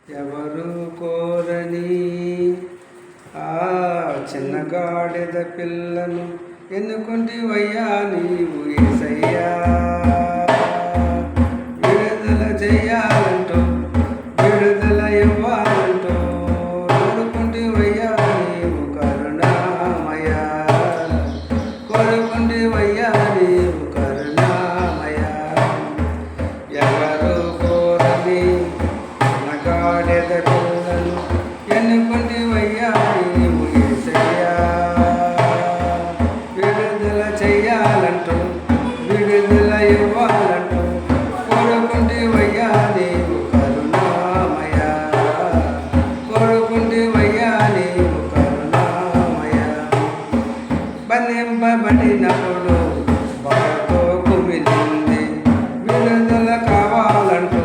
ఎవరు కోరని ఆ చిన్న గాడిద పిల్లను ఎన్నుకుంటివయ్యా నీవు యేసయ్యా. విడుదల చెయ్యాలంటూ విడుదల ఇవ్వాలంటూ కోరుకుంటివయ్యా నీవు కరుణామయ. కోరుకుంటివయ్యా నీవు కరుణామయ. ఎవరు కోరని గాడిద పిల్లను ఎన్నుకుంటివయ్యా నీవు యేసయ్యా. విడుదల చెయ్యాలంటూ విడుదల ఇవ్వాలంటూ కోరుకుంటివయ్యా నీవు కరుణామయ. కోరుకుంటివయ్యా నీవు కరుణామయ. బంధింపబడినప్పుడు బాధతో కుమిలింది, విడుదల కావాలంటూ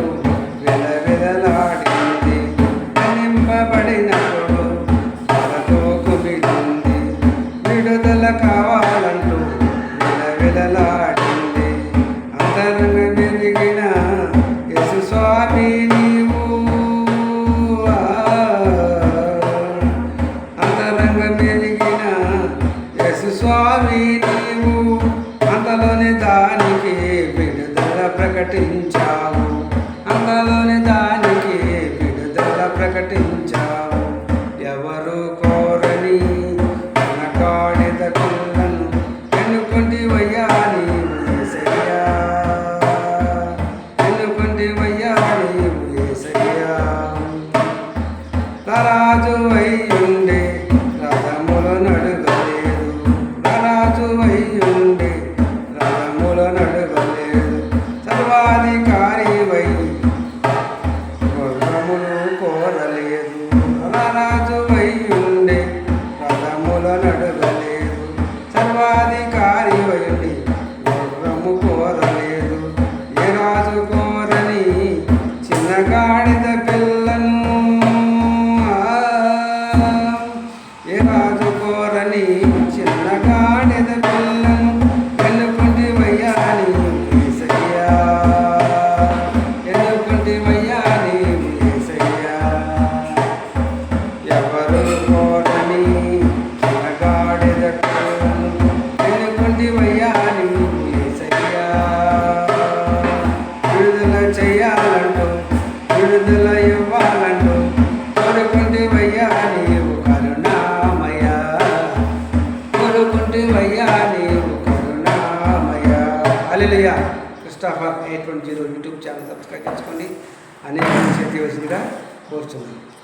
విలవిలలాడింది. బంధింపబడినప్పుడు బాధతో కుమిలింది, విడుదల కావాలంటూ విలవిలలాడింది. అంతరంగ మెరిగిన యేసు స్వామి నీవు, అంతరంగ మెరిగిన యేసు స్వామి నీవు. అంతలోని దానికి విడుదల ప్రకటించావు, అంతలోని దానికి విడుదల ప్రకటించావు. ఎవరు కోరని మన గాడిద పిల్లను ఎన్నుకుంటివయ్యా నీవు యేసయ్యా. ఎన్నుకుంటివయ్యా నీవు యేసయ్యా. రారాజు అయ్యుండే రథములు నడుగలేదు, రారాజు అయ్యుండే రథములు నడుగలేదు. సర్వాధికారి వై గుర్రములు కోరలేదు, రారాజు అయ్యుండే రథములు నడుగలేదు. సర్వాధికారి వైండి గుర్రము కోరలేదు. ఏ రాజు కోరని చిన్న గాడిద పిల్లను, ఏ రాజు కోరని చిన్న గాడిద పిల్లను ఎన్నుకుంటివయ్యా నీవు యేసయ్యా. ఎన్నుకుంటివయ్యా నీవు యేసయ్యా. ఎవరు కోరని చిన్న గాడిద పిల్లను ఎన్నుకుంటివయ్యా నీవు యేసయ్యా. విడుదల చెయ్యాలంటూ విడుదల ఇవ్వాలంటూ కోరుకుంటివయ్యా నీవు కరుణామయ. కోరుకుంటివయ్యా నీవు కరుణామయ. హల్లెలూయా. క్రిస్టోఫర్ 820 యూట్యూబ్ ఛానల్ సబ్స్క్రైబ్ చేసుకోండి. అనేక చేతి వసతిగా కోరుచున్నాను.